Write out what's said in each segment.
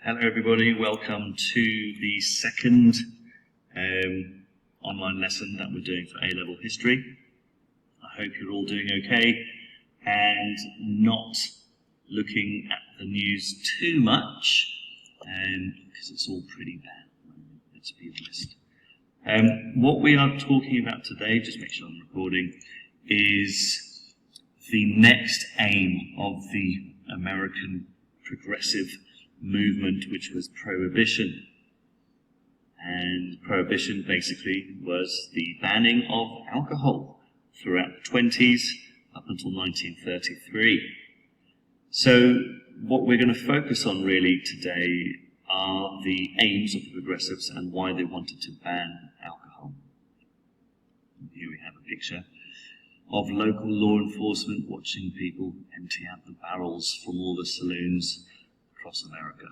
Hello everybody, welcome to the second online lesson that we're doing for A-level history. I hope you're all doing okay and not looking at the news too much because it's all pretty bad, let's be honest. What we are talking about today, just make sure I'm recording, is the next aim of the American progressive movement, which was Prohibition. And Prohibition basically was the banning of alcohol throughout the 20s up until 1933. So what we're going to focus on really today are the aims of the progressives and why they wanted to ban alcohol. And here we have a picture of local law enforcement watching people empty out the barrels from all the saloons across America.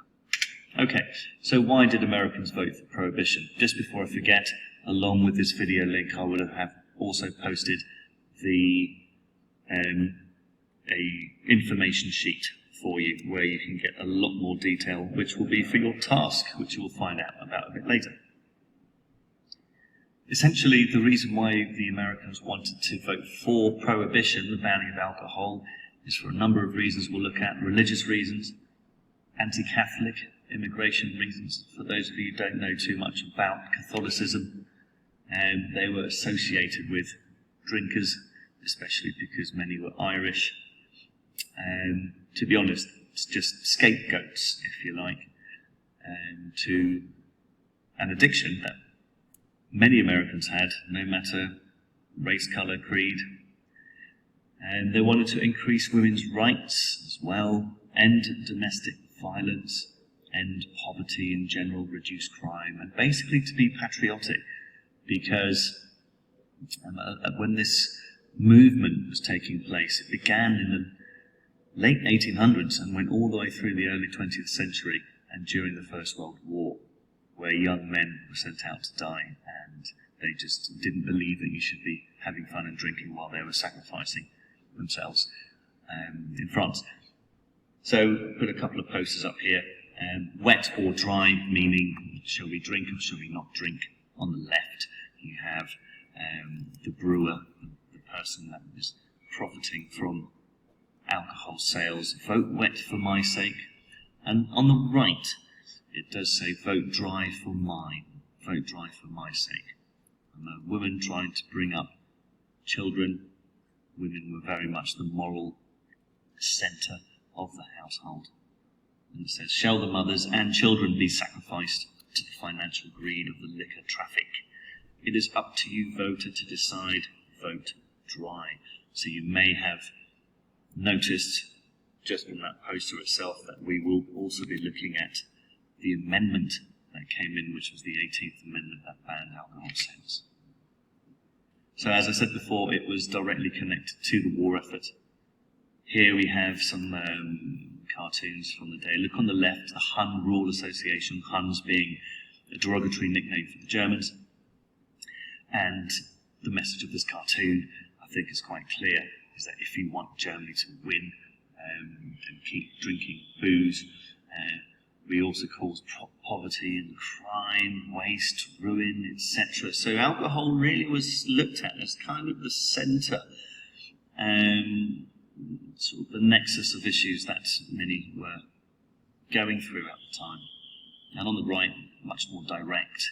Okay, so why did Americans vote for Prohibition? Just before I forget, along with this video link, I would have also posted the a information sheet for you where you can get a lot more detail, which will be for your task, which you will find out about a bit later. Essentially, the reason why the Americans wanted to vote for Prohibition, the banning of alcohol, is for a number of reasons we'll look at. Religious reasons, anti-Catholic, immigration reasons. For those of you who don't know too much about Catholicism, they were associated with drinkers, especially because many were Irish. To be honest, it's just scapegoats, if you like, to an addiction that many Americans had, no matter race, colour, creed. And they wanted to increase women's rights as well, end domestic violence, end poverty in general, reduce crime, and basically to be patriotic, because when this movement was taking place, it began in the late 1800s and went all the way through the early 20th century and during the First World War, where young men were sent out to die and they just didn't believe that you should be having fun and drinking while they were sacrificing themselves in France. So put a couple of posters up here, wet or dry, meaning shall we drink or shall we not drink. On the left you have the brewer, the person that is profiting from alcohol sales. Vote wet for my sake. And on the right it does say vote dry for mine, vote dry for my sake. And a woman trying to bring up children. Women were very much the moral centre of the household. And it says, shall the mothers and children be sacrificed to the financial greed of the liquor traffic? It is up to you, voter, to decide. Vote dry. So you may have noticed just from that poster itself that we will also be looking at the amendment that came in, which was the 18th Amendment that banned alcohol sales. So as I said before, it was directly connected to the war effort. Here we have some cartoons from the day. Look on the left, the Hun Rule Association, Huns being a derogatory nickname for the Germans. And the message of this cartoon, I think, is quite clear, is that if you want Germany to win and keep drinking booze, we also cause poverty and crime, waste, ruin, etc. So alcohol really was looked at as kind of the centre, sort of the nexus of issues that many were going through at the time. And on the right, much more direct,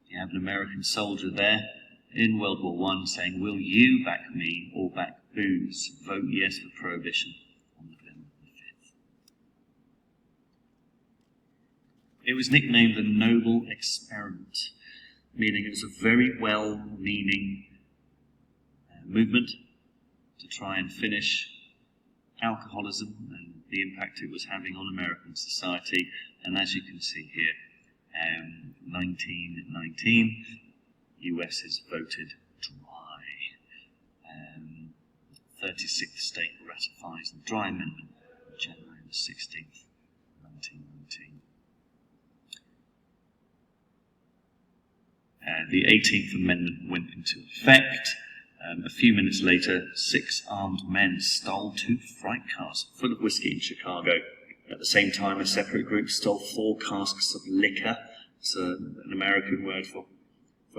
you have an American soldier there in World War I saying, will you back me or back booze? Vote yes for Prohibition on November the 5th. It was nicknamed the Noble Experiment, meaning it was a very well-meaning movement to try and finish alcoholism and the impact it was having on American society. And as you can see here, 1919, US is voted dry. 36th state ratifies the Dry Amendment on January the 16th, 1919. The 18th Amendment went into effect. A few minutes later, 6 armed men stole 2 freight cars full of whiskey in Chicago At the same time, a separate group stole 4 casks of liquor, it's an American word for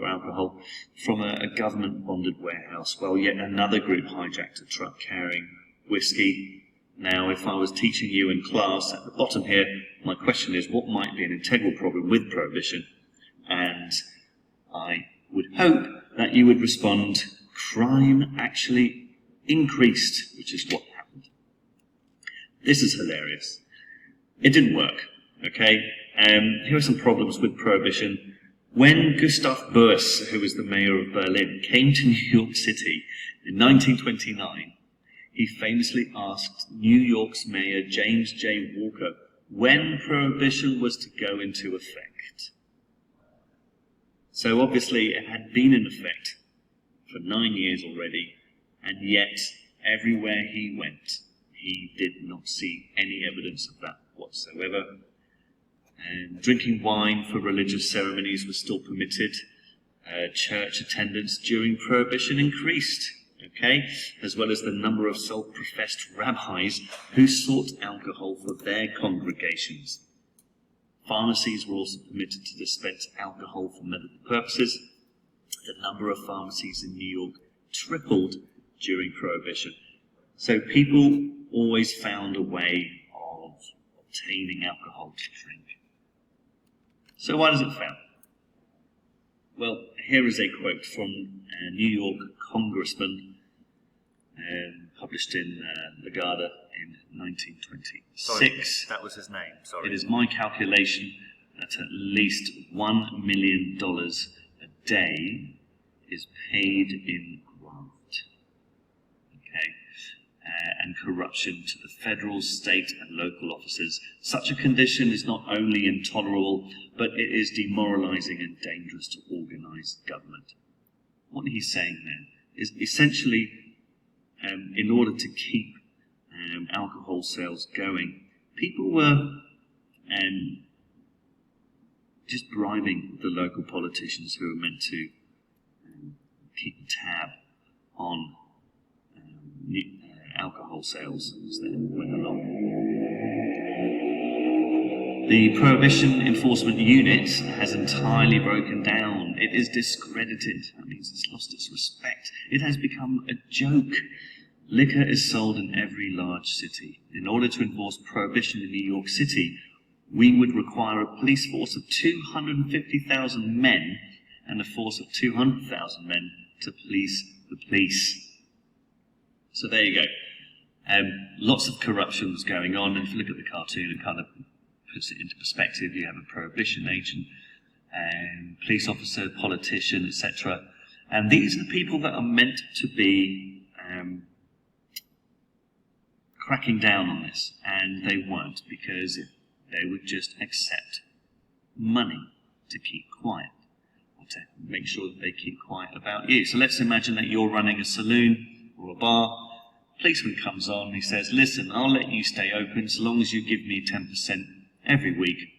alcohol, from a government-bonded warehouse, while yet another group hijacked a truck carrying whiskey. Now, if I was teaching you in class, at the bottom here, my question is, what might be an integral problem with Prohibition? And I would hope that you would respond, crime actually increased, which is what happened. This is hilarious. It didn't work, okay? Here are some problems with Prohibition. When Gustav Boers, who was the mayor of Berlin, came to New York City in 1929, he famously asked New York's mayor, James J. Walker, when Prohibition was to go into effect. So obviously it had been in effect for 9 years already, and yet everywhere he went, he did not see any evidence of that whatsoever. And drinking wine for religious ceremonies was still permitted. Church attendance during Prohibition increased, okay, as well as the number of self-professed rabbis who sought alcohol for their congregations. Pharmacies were also permitted to dispense alcohol for medical purposes. The number of pharmacies in New York tripled during Prohibition. So people always found a way of obtaining alcohol to drink. So why does it fail? Well, here is a quote from a New York congressman published in Legada in 1926. Sorry, that was his name, sorry. It is my calculation that at least $1 million a day is paid in graft, okay, and corruption to the federal, state and local officers. Such a condition is not only intolerable, but it is demoralizing and dangerous to organized government. What he's saying then is essentially, in order to keep alcohol sales going, people were just bribing the local politicians who were meant to keep a tab on alcohol sales as they went along. The Prohibition Enforcement Unit has entirely broken down. It is discredited. That means it's lost its respect. It has become a joke. Liquor is sold in every large city. In order to enforce Prohibition in New York City, we would require a police force of 250,000 men and a force of 200,000 men to police the police. So there you go. Lots of corruption was going on, and if you look at the cartoon, it kind of puts it into perspective. You have a Prohibition agent, police officer, politician, etc. And these are the people that are meant to be cracking down on this, and they won't, because they would just accept money to keep quiet, or to make sure that they keep quiet about you. So let's imagine that you're running a saloon or a bar. Policeman comes on, he says, listen, I'll let you stay open so long as you give me 10% every week,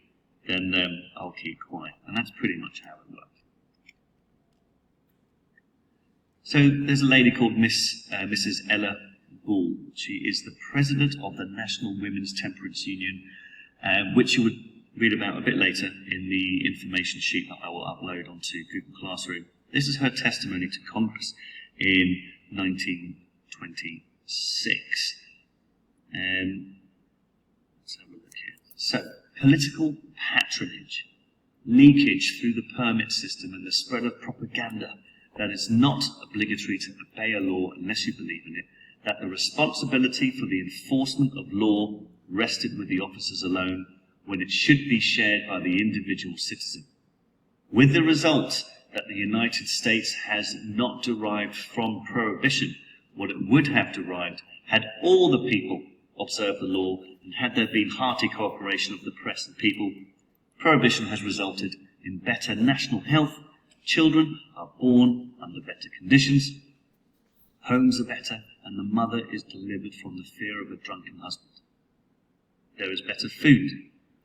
then I'll keep quiet. And that's pretty much how it works. So there's a lady called Mrs. Ella Bull. She is the president of the National Women's Temperance Union, which you would read about a bit later in the information sheet that I will upload onto Google Classroom. This is her testimony to Congress in 1926. Let's have a look here. So, political patronage, leakage through the permit system, and the spread of propaganda that it's not obligatory to obey a law unless you believe in it, that the responsibility for the enforcement of law rested with the officers alone when it should be shared by the individual citizen, with the result that the United States has not derived from Prohibition what it would have derived had all the people observed the law and had there been hearty cooperation of the press and people. Prohibition has resulted in better national health. Children are born under better conditions. Homes are better, and the mother is delivered from the fear of a drunken husband. There is better food.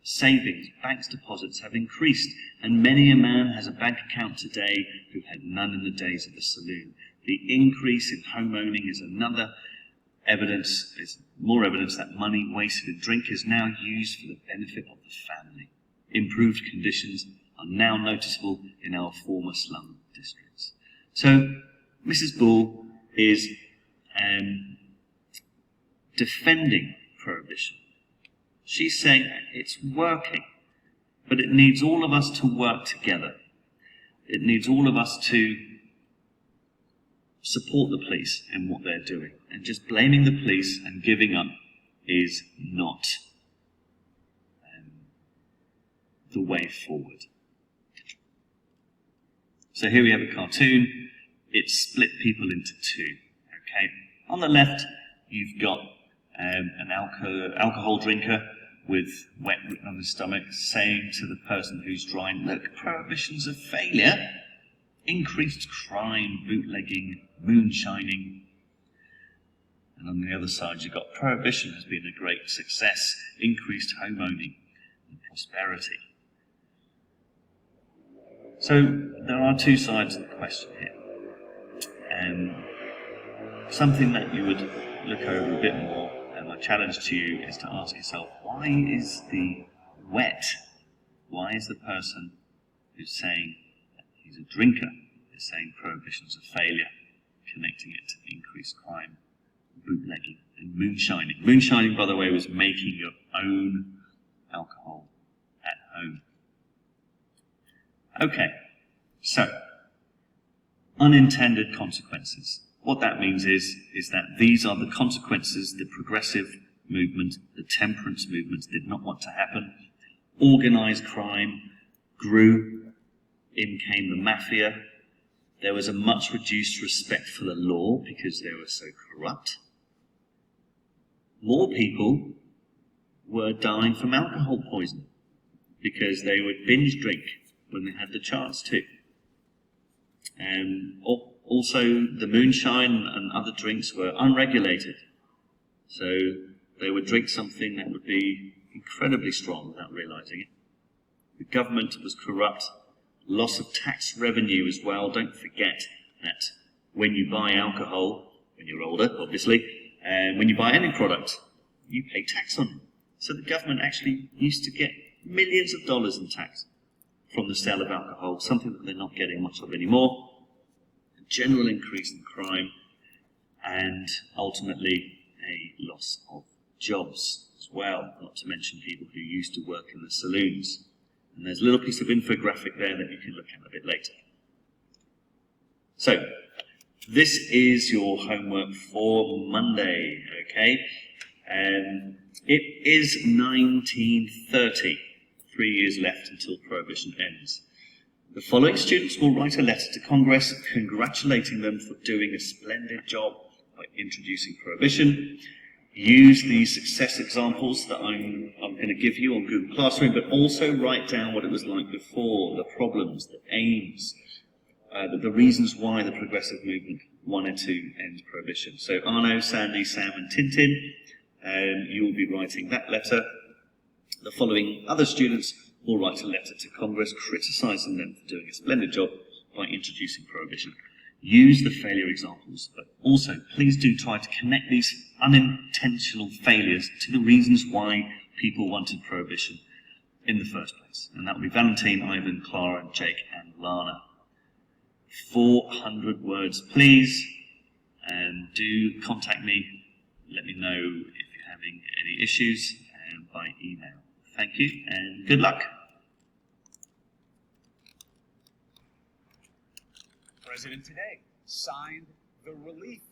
Savings, bank deposits have increased, and many a man has a bank account today who had none in the days of the saloon. The increase in home owning is another evidence, there's more evidence that money wasted in drink is now used for the benefit of the family. Improved conditions are now noticeable in our former slum districts. So Mrs. Bull is defending prohibition. She's saying it's working, but it needs all of us to work together. It needs all of us to support the police in what they're doing. And just blaming the police and giving up is not the way forward. So here we have a cartoon. It's split people into two. Okay, on the left, you've got an alcohol drinker with wet written on his stomach, saying to the person who's drying, look, prohibition's a failure. Increased crime, bootlegging, moonshining. And on the other side, you've got prohibition has been a great success, increased home owning and prosperity. So there are two sides of the question here. Something that you would look over a bit more, and my challenge to you is to ask yourself, why is the person who's saying that he's a drinker is saying prohibition's a failure, connecting it to increased crime, bootlegging and moonshining. Moonshining, by the way, was making your own alcohol at home. Okay, so unintended consequences. What that means is that these are the consequences the progressive movement, the temperance movement did not want to happen. Organised crime grew, in came the mafia. There was a much reduced respect for the law because they were so corrupt. More people were dying from alcohol poisoning because they would binge drink when they had the chance to. Also, the moonshine and other drinks were unregulated. So they would drink something that would be incredibly strong without realising it. The government was corrupt. Loss of tax revenue as well. Don't forget that when you buy alcohol, when you're older, obviously, and when you buy any product, you pay tax on it. So the government actually used to get millions of dollars in tax from the sale of alcohol, something that they're not getting much of anymore. A general increase in crime, and ultimately a loss of jobs as well, not to mention people who used to work in the saloons. And there's a little piece of infographic there that you can look at a bit later. So, this is your homework for Monday, okay? It is 1930, 3 years left until Prohibition ends. The following students will write a letter to Congress congratulating them for doing a splendid job by introducing Prohibition. Use these success examples that I'm going to give you on Google Classroom, but also write down what it was like before, the problems, the aims, the reasons why the progressive movement wanted to end Prohibition. So Arno, Sandy, Sam and Tintin, you will be writing that letter. The following other students will write a letter to Congress criticising them for doing a splendid job by introducing Prohibition. Use the failure examples, but also please do try to connect these unintentional failures to the reasons why people wanted Prohibition in the first place. And that will be Valentine, Ivan, Clara, Jake and Lana. 400 words, please, and do contact me. Let me know if you're having any issues by email. Thank you and good luck. President today signed the relief